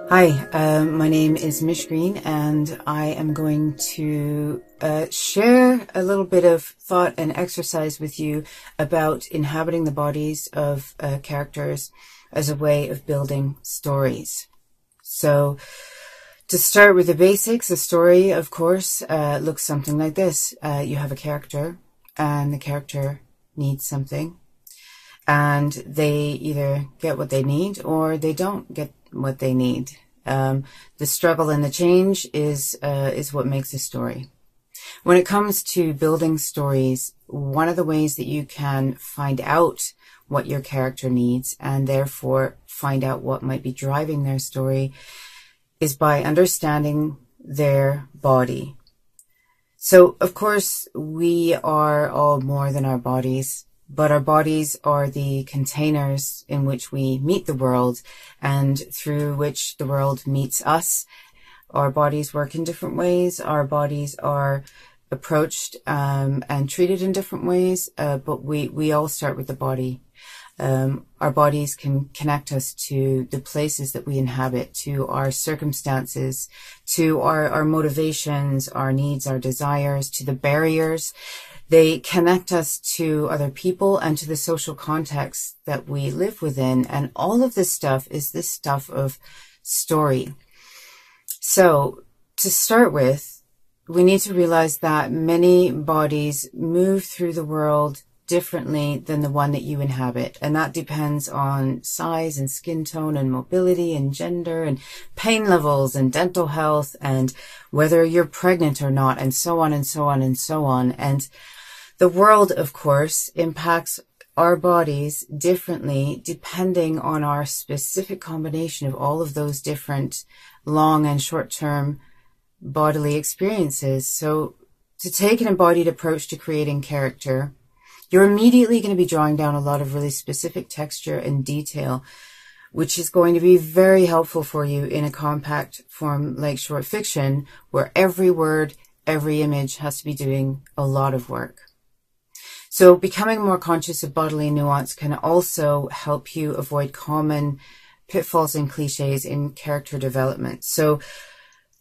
Hi, my name is Mish Green, and I am going to share a little bit of thought and exercise with you about inhabiting the bodies of characters as a way of building stories. So, to start with the basics, a story, of course, looks something like this. You have a character, and the character needs something, and they either get what they need or they don't get what they need. The struggle and the change is what makes a story. When it comes to building stories, one of the ways that you can find out what your character needs and therefore find out what might be driving their story is by understanding their body. So, of course, we are all more than our bodies. But our bodies are the containers in which we meet the world and through which the world meets us. Our bodies work in different ways. Our bodies are approached and treated in different ways, but we all start with the body. Our bodies can connect us to the places that we inhabit, to our circumstances, to our motivations, our needs, our desires, to the barriers. They connect us to other people and to the social context that we live within. And all of this stuff is this stuff of story. So to start with, we need to realize that many bodies move through the world differently than the one that you inhabit. And that depends on size and skin tone and mobility and gender and pain levels and dental health and whether you're pregnant or not, and so on and so on and so on. And the world, of course, impacts our bodies differently depending on our specific combination of all of those different long and short-term bodily experiences. So to take an embodied approach to creating character, you're immediately going to be drawing down a lot of really specific texture and detail, which is going to be very helpful for you in a compact form like short fiction, where every word, every image has to be doing a lot of work. So becoming more conscious of bodily nuance can also help you avoid common pitfalls and cliches in character development. So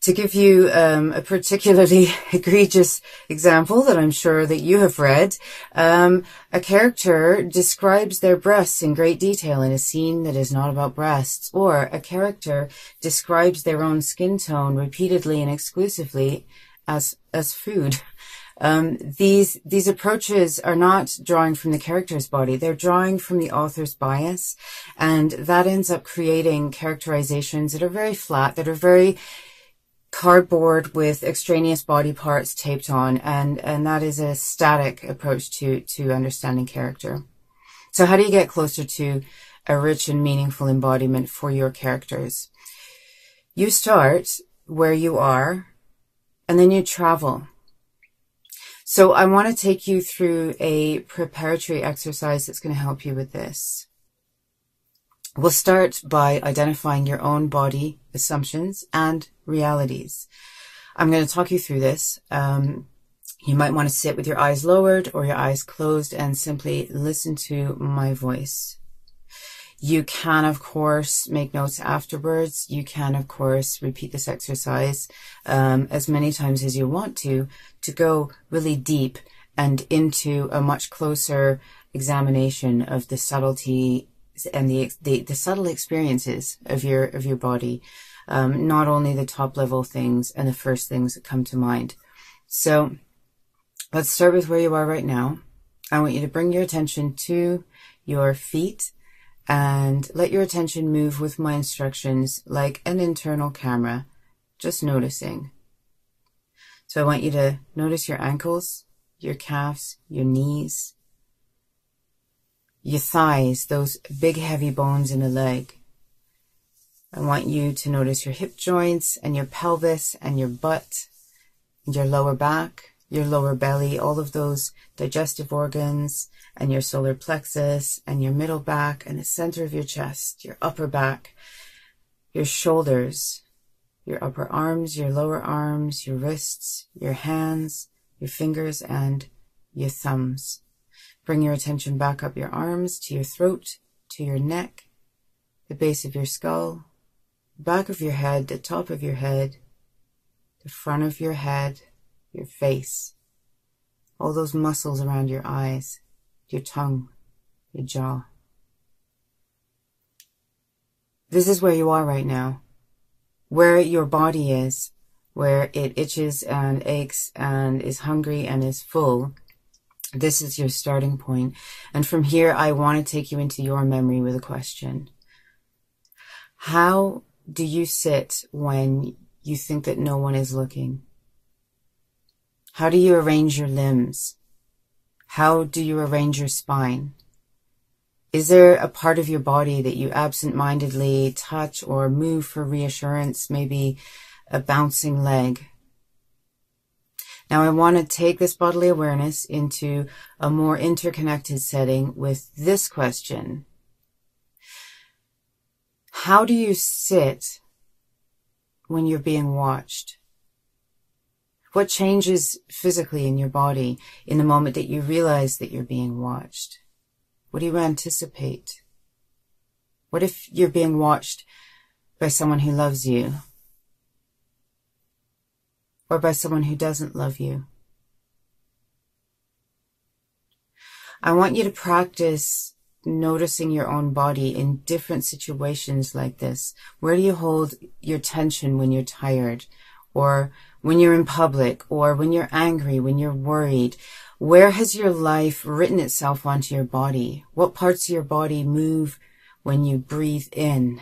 to give you a particularly egregious example that I'm sure that you have read, a character describes their breasts in great detail in a scene that is not about breasts, or a character describes their own skin tone repeatedly and exclusively as food. These approaches are not drawing from the character's body. They're drawing from the author's bias, and that ends up creating characterizations that are very flat, that are very cardboard with extraneous body parts taped on, and that is a static approach to understanding character. So how do you get closer to a rich and meaningful embodiment for your characters? You start where you are, and then you travel. So I want to take you through a preparatory exercise that's going to help you with this. We'll start by identifying your own body assumptions and realities. I'm going to talk you through this. You might want to sit with your eyes lowered or your eyes closed and simply listen to my voice. You can, of course, make notes afterwards. You can, of course, repeat this exercise as many times as you want to go really deep and into a much closer examination of the subtlety and the subtle experiences of your body, not only the top level things and the first things that come to mind. So let's start with where you are right now. I want you to bring your attention to your feet and let your attention move with my instructions like an internal camera, just noticing. So I want you to notice your ankles, your calves, your knees, your thighs, those big heavy bones in the leg. I want you to notice your hip joints and your pelvis and your butt and your lower back, your lower belly, all of those digestive organs, and your solar plexus and your middle back and the center of your chest, your upper back, your shoulders, your upper arms, your lower arms, your wrists, your hands, your fingers, and your thumbs. Bring your attention back up your arms to your throat, to your neck, the base of your skull, back of your head, the top of your head, the front of your head, your face, all those muscles around your eyes, your tongue, your jaw. This is where you are right now, where your body is, where it itches and aches and is hungry and is full. This is your starting point. And from here, I want to take you into your memory with a question. How do you sit when you think that no one is looking? How do you arrange your limbs? How do you arrange your spine? Is there a part of your body that you absent-mindedly touch or move for reassurance, maybe a bouncing leg? Now I want to take this bodily awareness into a more interconnected setting with this question. How do you sit when you're being watched? What changes physically in your body in the moment that you realize that you're being watched? What do you anticipate? What if you're being watched by someone who loves you? Or by someone who doesn't love you? I want you to practice noticing your own body in different situations like this. Where do you hold your tension when you're tired? Or when you're in public? Or when you're angry? When you're worried? Where has your life written itself onto your body? What parts of your body move when you breathe in?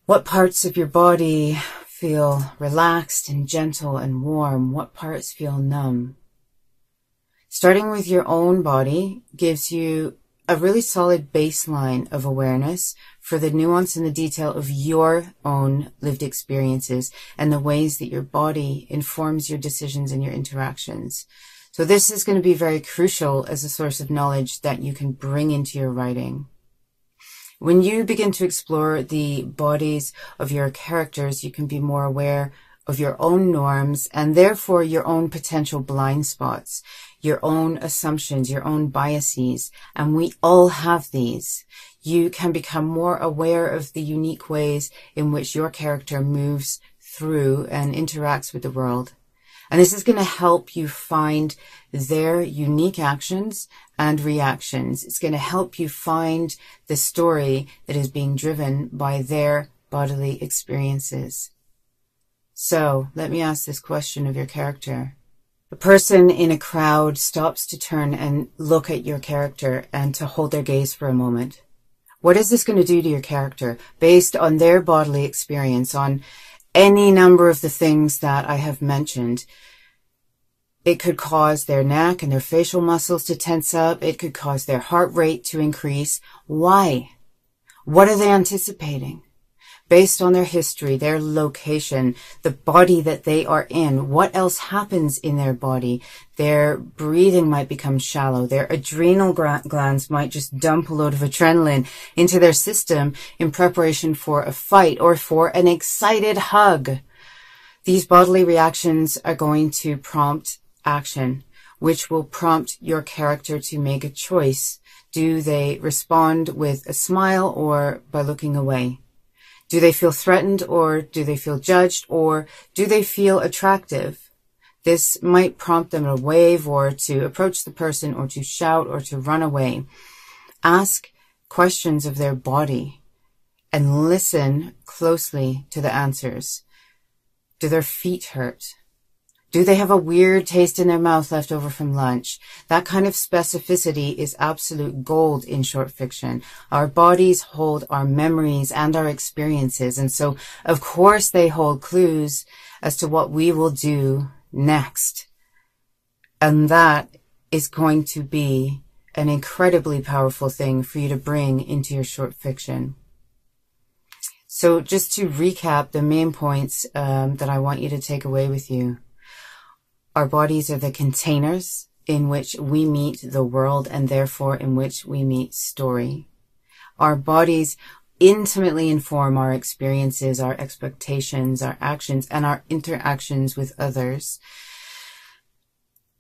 What parts of your body feel relaxed and gentle and warm? What parts feel numb? Starting with your own body gives you a really solid baseline of awareness for the nuance and the detail of your own lived experiences and the ways that your body informs your decisions and your interactions. So this is going to be very crucial as a source of knowledge that you can bring into your writing. When you begin to explore the bodies of your characters, you can be more aware of your own norms and therefore your own potential blind spots, your own assumptions, your own biases, and we all have these. You can become more aware of the unique ways in which your character moves through and interacts with the world. And this is going to help you find their unique actions and reactions. It's going to help you find the story that is being driven by their bodily experiences. So let me ask this question of your character. A person in a crowd stops to turn and look at your character and to hold their gaze for a moment. What is this going to do to your character based on their bodily experience, on any number of the things that I have mentioned? It could cause their neck and their facial muscles to tense up. It could cause their heart rate to increase. Why? What are they anticipating? Based on their history, their location, the body that they are in, what else happens in their body? Their breathing might become shallow. Their adrenal glands might just dump a load of adrenaline into their system in preparation for a fight or for an excited hug. These bodily reactions are going to prompt action, which will prompt your character to make a choice. Do they respond with a smile or by looking away? Do they feel threatened or do they feel judged or do they feel attractive? This might prompt them to wave or to approach the person or to shout or to run away. Ask questions of their body and listen closely to the answers. Do their feet hurt? Do they have a weird taste in their mouth left over from lunch? That kind of specificity is absolute gold in short fiction. Our bodies hold our memories and our experiences. And so, of course, they hold clues as to what we will do next. And that is going to be an incredibly powerful thing for you to bring into your short fiction. So just to recap the main points that I want you to take away with you. Our bodies are the containers in which we meet the world and therefore in which we meet story. Our bodies intimately inform our experiences, our expectations, our actions, and our interactions with others.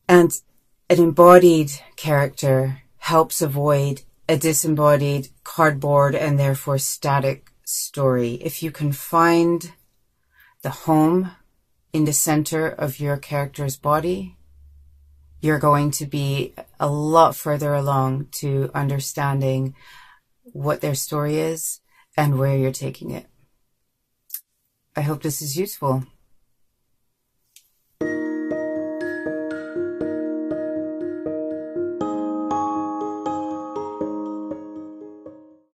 And an embodied character helps avoid a disembodied, cardboard, and therefore static story. If you can find the home in the center of your character's body, you're going to be a lot further along to understanding what their story is and where you're taking it. I hope this is useful.